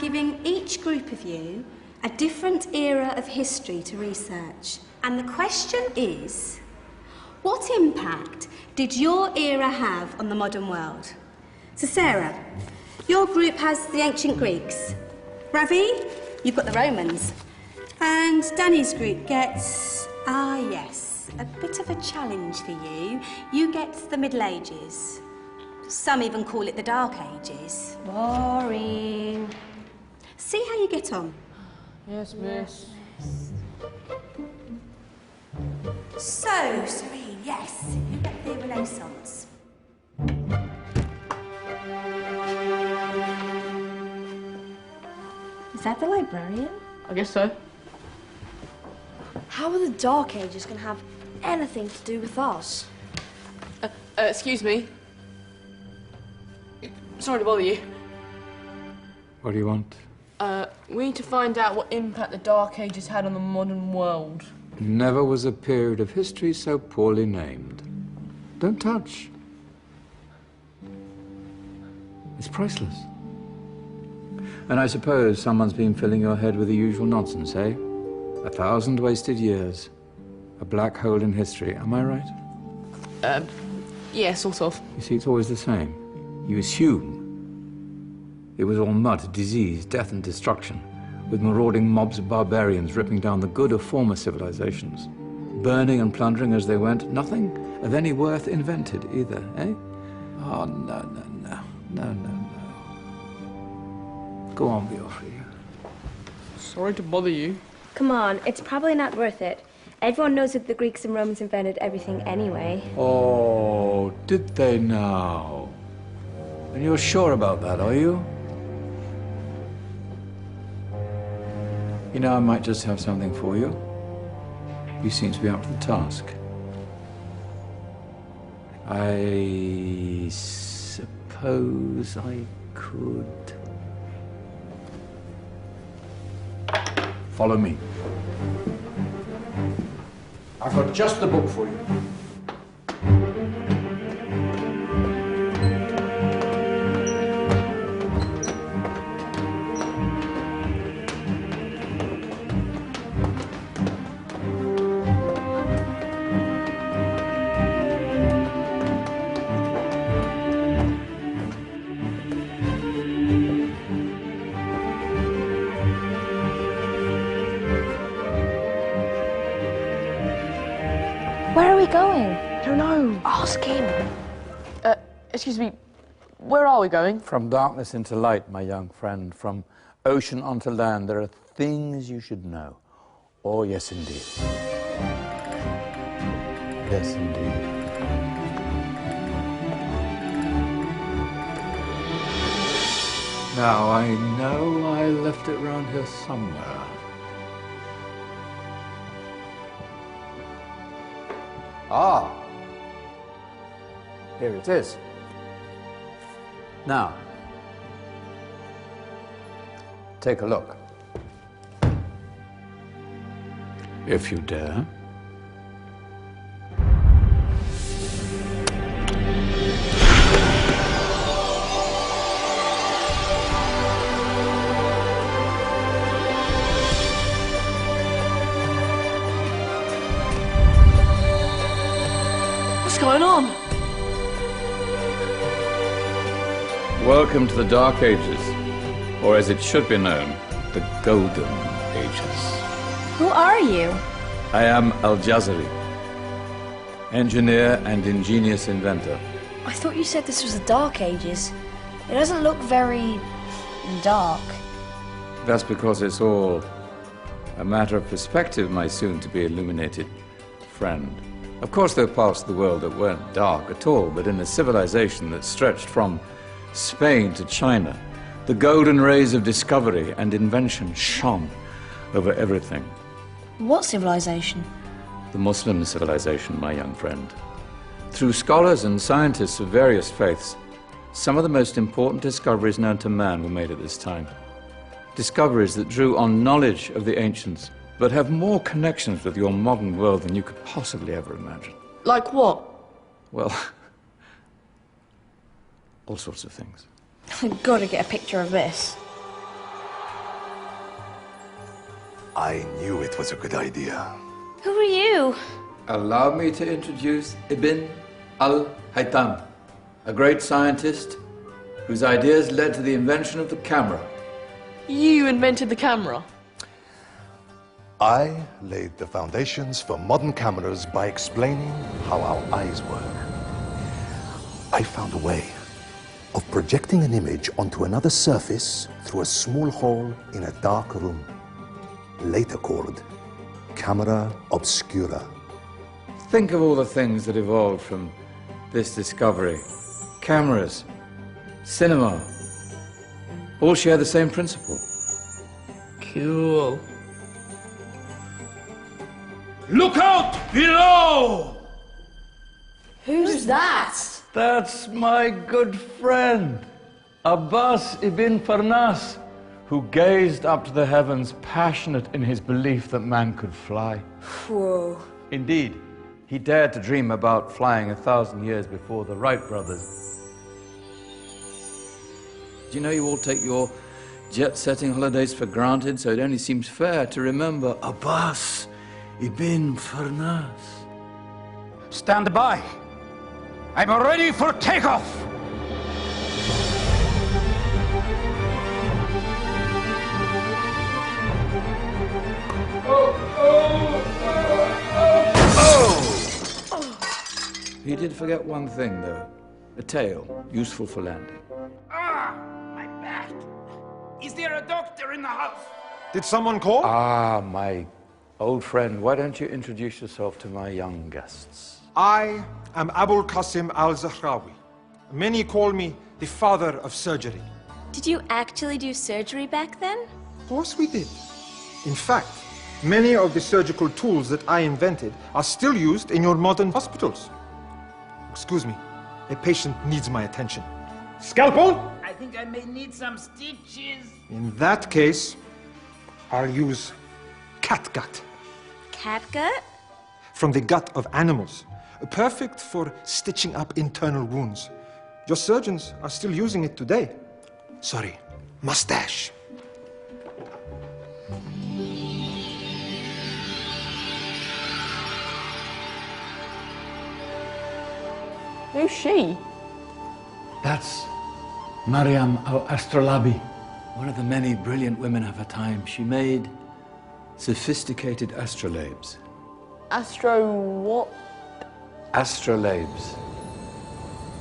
giving each group of you a different era of history to research. And the question is, what impact did your era have on the modern world? So Sarah, your group has the ancient Greeks. Ravi, you've got the Romans. And Danny's group gets, yes, a bit of a challenge for you. You get the Middle Ages. Some even call it the Dark Ages. Boring. See how you get on. Yes, miss. So, Serene, yes, you get the Renaissance. Is that the librarian? I guess so. How are the Dark Ages going to have anything to do with us? Excuse me. Sorry to bother you. What do you want? We need to find out what impact the Dark Ages had on the modern world. Never was a period of history so poorly named. Don't touch. It's priceless. And I suppose someone's been filling your head with the usual nonsense, eh? 1,000 wasted years. A black hole in history, am I right? Yeah, sort of. You see, it's always the same. You assume it was all mud, disease, death and destruction, with marauding mobs of barbarians ripping down the good of former civilizations, burning and plundering as they went, nothing of any worth invented either, eh? Oh, no. Go on, Beofrey. Sorry to bother you. Come on, it's probably not worth it. Everyone knows that the Greeks and Romans invented everything anyway. Oh, did they now? And you're sure about that, are you? You know, I might just have something for you. You seem to be up to the task. I suppose I could... Follow me. I've got just the book for you. Where are we going? I don't know. Ask him. Excuse me. Where are we going? From darkness into light, my young friend. From ocean onto land, there are things you should know. Oh, yes, indeed. Yes, indeed. Now, I know I left it round here somewhere. Ah, here it is. Now, take a look. If you dare. What's going on? Welcome to the Dark Ages, or as it should be known, the Golden Ages. Who are you? I am Al-Jazari, engineer and ingenious inventor. I thought you said this was the Dark Ages. It doesn't look very dark. That's because it's all a matter of perspective, my soon-to-be illuminated friend. Of course, there are parts of the world that weren't dark at all, but in a civilization that stretched from Spain to China, the golden rays of discovery and invention shone over everything. What civilization? The Muslim civilization, my young friend. Through scholars and scientists of various faiths, some of the most important discoveries known to man were made at this time. Discoveries that drew on knowledge of the ancients, but have more connections with your modern world than you could possibly ever imagine. Like what? Well, all sorts of things. I've got to get a picture of this. I knew it was a good idea. Who are you? Allow me to introduce Ibn al-Haytham, a great scientist whose ideas led to the invention of the camera. You invented the camera? I laid the foundations for modern cameras by explaining how our eyes work. I found a way of projecting an image onto another surface through a small hole in a dark room, later called camera obscura. Think of all the things that evolved from this discovery. Cameras, cinema, all share the same principle. Cool. Look out below! Who's that? That's my good friend, Abbas ibn Farnas, who gazed up to the heavens, passionate in his belief that man could fly. Whoa. Indeed, he dared to dream about flying 1,000 years before the Wright brothers. Do you know you all take your jet-setting holidays for granted, so it only seems fair to remember Abbas ibn Farnas? Stand by. I'm ready for takeoff. He did forget one thing, though. A tail, useful for landing. Ah, my back. Is there a doctor in the house? Did someone call? Ah, my old friend, why don't you introduce yourself to my young guests? I am Abul Qasim al-Zahrawi. Many call me the father of surgery. Did you actually do surgery back then? Of course we did. In fact, many of the surgical tools that I invented are still used in your modern hospitals. Excuse me, a patient needs my attention. Scalpel? I think I may need some stitches. In that case, I'll use catgut. Catgut? From the gut of animals. Perfect for stitching up internal wounds. Your surgeons are still using it today. Sorry, mustache. Who's she? That's Maryam al-Astrolabi, one of the many brilliant women of her time. She made sophisticated astrolabes. Astro what? Astrolabes.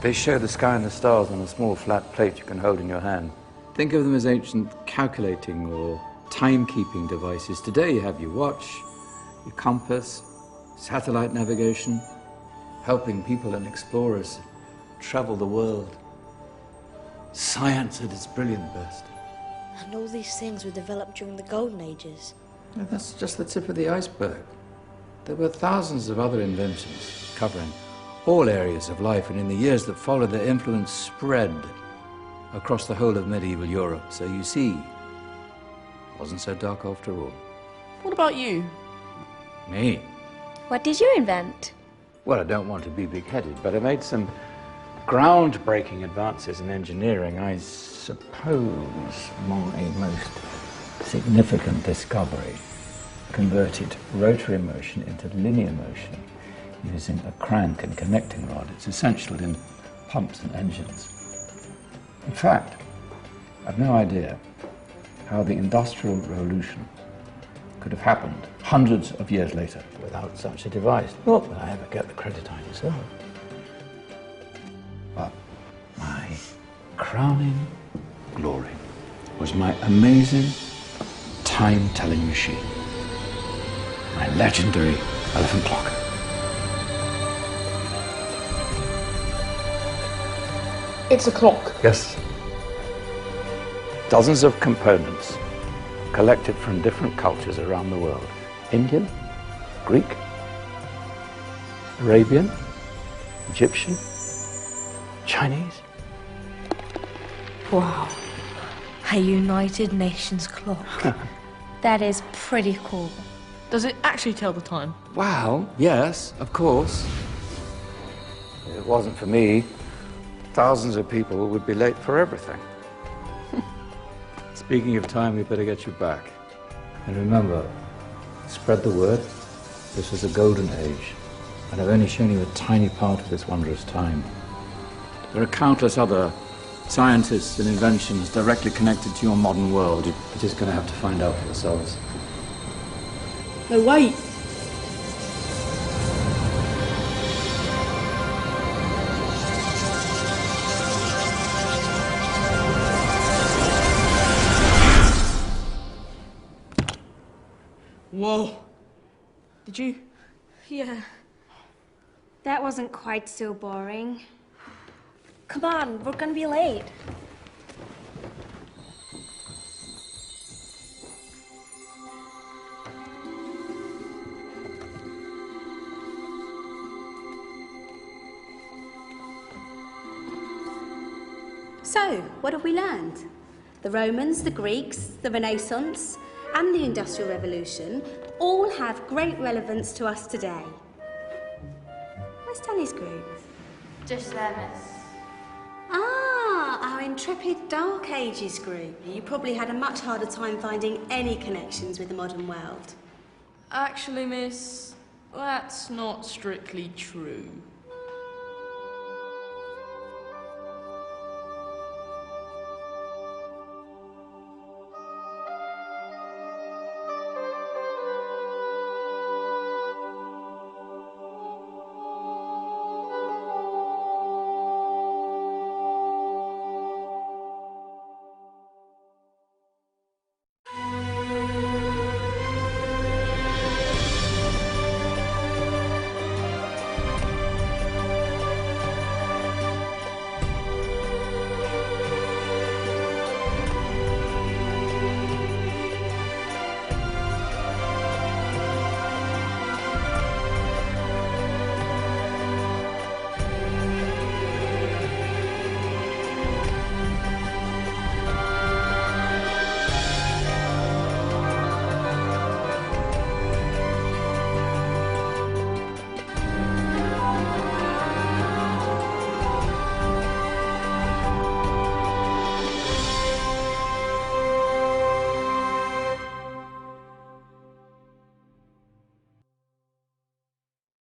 They show the sky and the stars on a small flat plate you can hold in your hand. Think of them as ancient calculating or timekeeping devices. Today you have your watch, your compass, satellite navigation, helping people and explorers travel the world. Science at its brilliant best. And all these things were developed during the Golden Ages. And that's just the tip of the iceberg. There were thousands of other inventions covering all areas of life, and in the years that followed, their influence spread across the whole of medieval Europe. So you see, it wasn't so dark after all. What about you? Me? What did you invent? Well, I don't want to be big-headed, but I made some groundbreaking advances in engineering. I suppose my most significant discovery converted rotary motion into linear motion using a crank and connecting rod. It's essential in pumps and engines. In fact, I've no idea how the Industrial Revolution could have happened hundreds of years later without such a device. Not that I ever get the credit I deserve. But my crowning glory was my amazing time-telling machine. My legendary elephant clock. It's a clock. Yes. Dozens of components collected from different cultures around the world. Indian, Greek, Arabian, Egyptian, Chinese. Wow. A United Nations clock. That is pretty cool. Does it actually tell the time? Well, yes, of course. If it wasn't for me, thousands of people would be late for everything. Speaking of time, we better get you back. And remember, Spread the word. This was a golden age, and I've only shown you a tiny part of this wondrous time. There are countless other scientists and inventions directly connected to your modern world. You're just going to have to find out for yourselves. No, wait. Whoa. Did you? Yeah. That wasn't quite so boring. Come on, we're gonna be late. So, what have we learned? The Romans, the Greeks, the Renaissance, and the Industrial Revolution all have great relevance to us today. Where's Danny's group? Just there, miss. Ah, our intrepid Dark Ages group. You probably had a much harder time finding any connections with the modern world. Actually, miss, that's not strictly true.